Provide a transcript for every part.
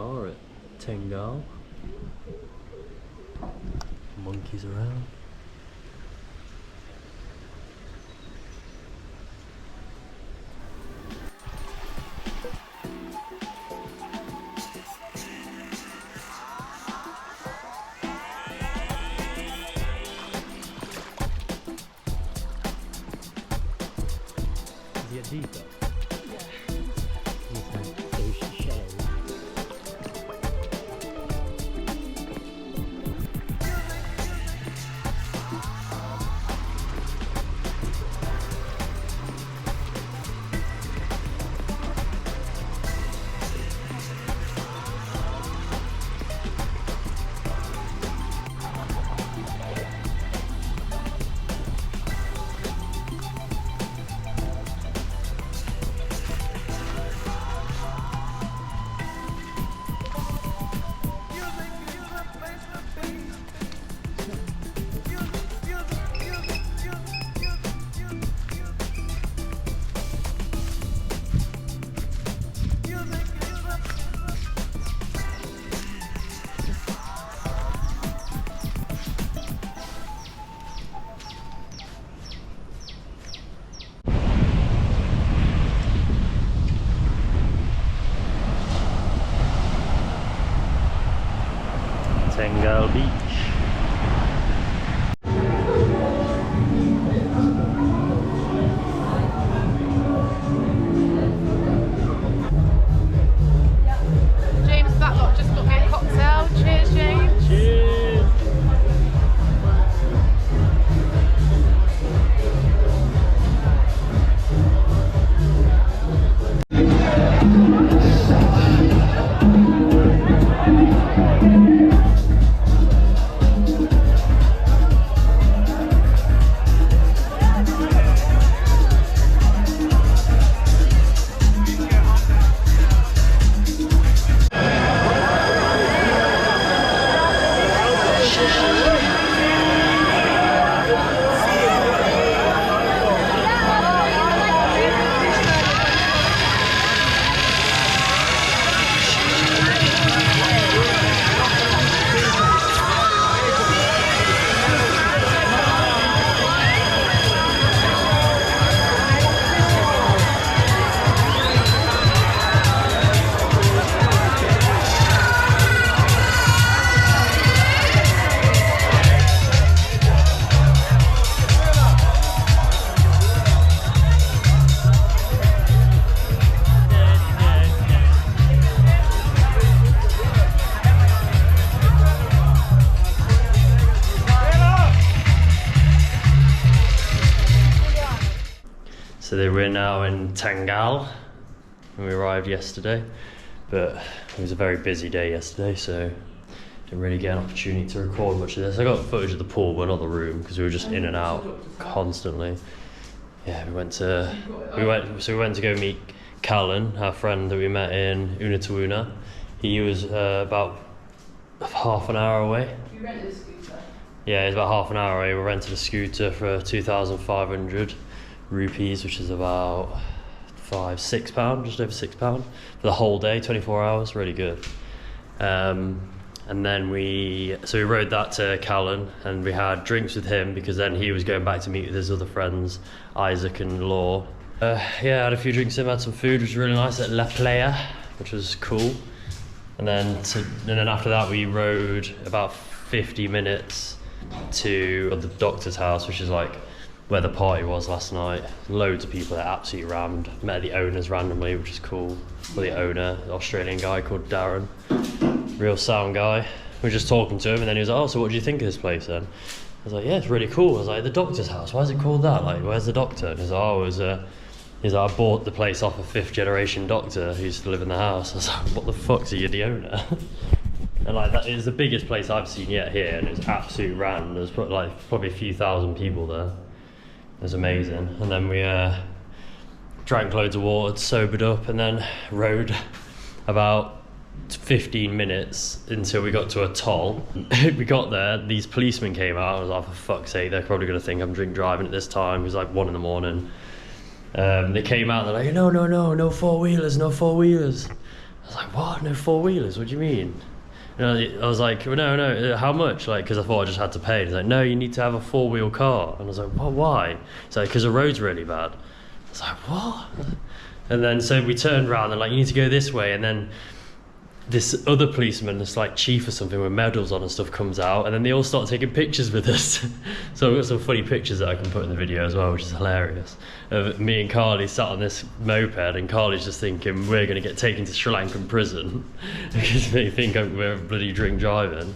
are at Tanglle. Monkeys around. Is he a deeper? Tanglle Beach. James, that lot just got me a cocktail. Cheers, James. Cheers! So they were now in Tanglle, and we arrived yesterday, but it was a very busy day yesterday, so didn't really get an opportunity to record much of this. I got footage of the pool, but not the room, because we were just in and out constantly. Yeah, we went to go meet Callan, our friend that we met in Unatawuna. He was about half an hour away. You rented a scooter? Yeah, it was about half an hour away. We rented a scooter for 2,500 rupees, which is about £6, just over £6 for the whole day, 24 hours, really good. And then we rode that to Callan, and we had drinks with him because then he was going back to meet with his other friends, Isaac and Law. Yeah, I had a few drinks with him, had some food, which was really nice at La Playa, which was cool. And then after that we rode about 50 minutes to the doctor's house, which is like where the party was last night. Loads of people there, absolutely rammed. Met the owners randomly, which is cool. Well, the owner, an Australian guy called Darren, real sound guy. We were just talking to him, and then he was like, "Oh, so what do you think of this place then?" I was like, "Yeah, it's really cool." I was like, "The doctor's house, why is it called that? Like, where's the doctor?" And he's like, "Oh, he's like, I bought the place off a 5th generation doctor who used to live in the house." I was like, "What the fuck's he the owner?" And like, that is the biggest place I've seen yet here, and it's absolute random. There's probably a few thousand people there. It was amazing. And then we drank loads of water, sobered up, and then rode about 15 minutes until we got to a toll. We got there, these policemen came out. I was like, for fuck's sake, they're probably going to think I'm drink driving at this time. It was like 1 in the morning. They came out, they're like, no 4-wheelers, no 4-wheelers. I was like, what? No four-wheelers? What do you mean? And I was like, well, no, how much? Like, because I thought I just had to pay. He's like, no, you need to have a four-wheel car. And I was like, well, why? He's like, because the road's really bad. I was like, what? And then so we turned around and like, you need to go this way. And then this other policeman, this like chief or something with medals on and stuff, comes out, and then they all start taking pictures with us. So I've got some funny pictures that I can put in the video as well, which is hilarious, of me and Carly sat on this moped, and Carly's just thinking we're going to get taken to Sri Lankan prison because they think we're bloody drink driving.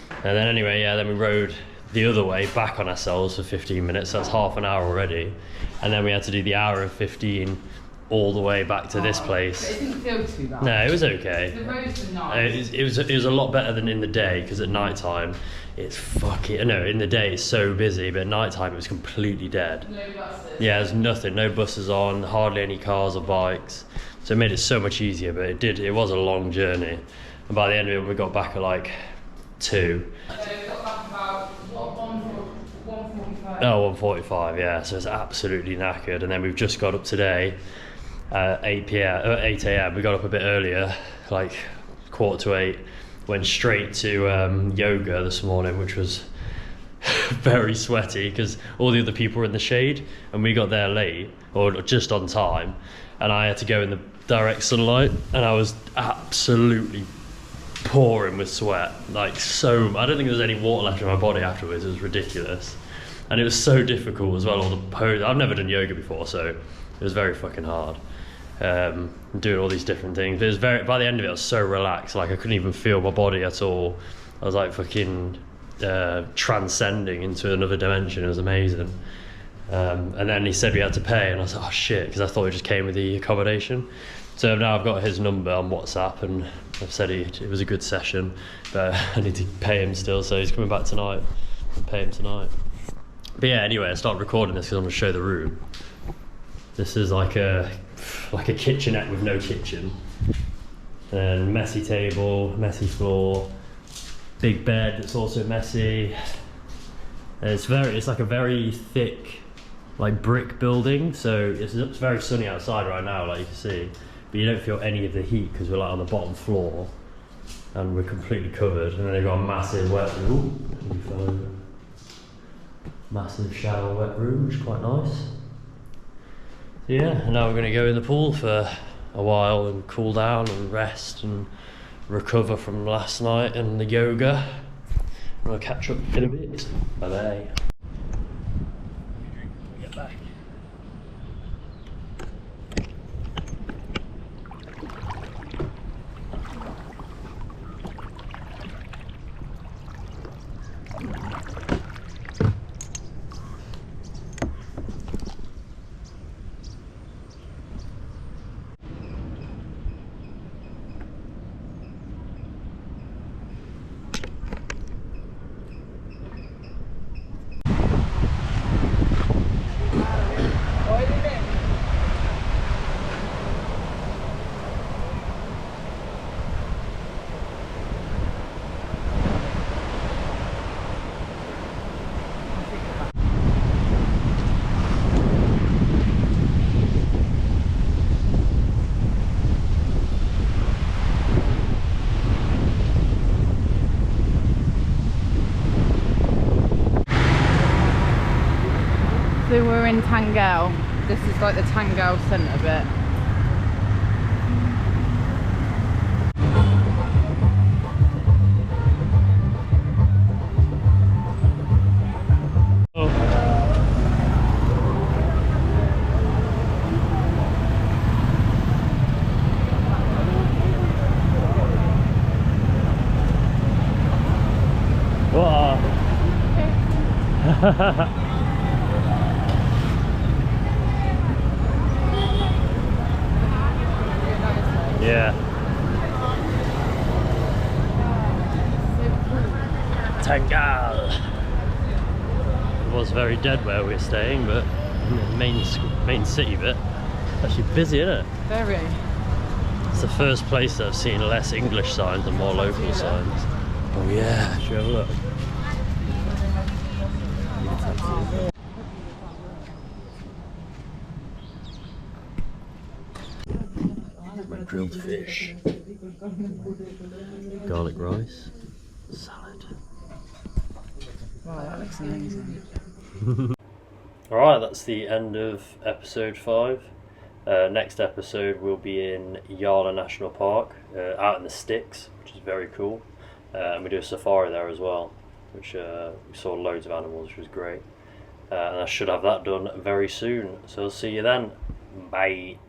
And then anyway, yeah, then we rode the other way back on ourselves for 15 minutes. That's half an hour already, and then we had to do the hour and 15 all the way back to this place. It didn't feel too bad. No, it was okay. The roads were nice. It was a lot better than in the day, because at night time it's fucking, no, in the day it's so busy, but at night time it was completely dead. No buses. Yeah, there's nothing, no buses on, hardly any cars or bikes, so it made it so much easier. But it was a long journey, and by the end of it we got back at like 2. So we got back about 1:45. Oh, 1:45, yeah, so it's absolutely knackered. And then we've just got up today 8 a.m. We got up a bit earlier, like 7:45, went straight to yoga this morning, which was very sweaty because all the other people were in the shade and we got there late, or just on time, and I had to go in the direct sunlight, and I was absolutely pouring with sweat, like so. I don't think there was any water left in my body afterwards. It was ridiculous, and it was so difficult as well. All the poses, I've never done yoga before, so it was very fucking hard. Doing all these different things, but it was by the end of it I was so relaxed, like I couldn't even feel my body at all. I was like fucking transcending into another dimension. It was amazing. And then he said we had to pay, and I was like, oh shit, because I thought it just came with the accommodation. So now I've got his number on WhatsApp, and I've said it was a good session, but I need to pay him still, so he's coming back tonight. I'll pay him tonight. But yeah, anyway, I started recording this because I'm going to show the room. This is like a kitchenette with no kitchen, and messy table, messy floor, big bed that's also messy. And it's like a very thick, like brick building, so it's very sunny outside right now, like you can see, but you don't feel any of the heat because we're like on the bottom floor and we're completely covered. And then they've got a massive wet room, massive shower wet room, which is quite nice. Yeah, and now we're going to go in the pool for a while and cool down and rest and recover from last night and the yoga. We'll catch up in a bit. Bye bye. Get back. So we're in Tanglle. This is like the Tanglle centre bit. Yeah. Tanglle. It was very dead where we were staying, but the main city bit, actually busy, isn't it? Very. It's the first place that I've seen less English signs and more local signs. Oh yeah, should we have a look? grilled fish, garlic rice, salad. Wow, that looks amazing. Alright, that's the end of episode 5. Next episode will be in Yala National Park, out in the sticks, which is very cool. And we do a safari there as well, which we saw loads of animals, which was great. And I should have that done very soon. So I'll see you then. Bye.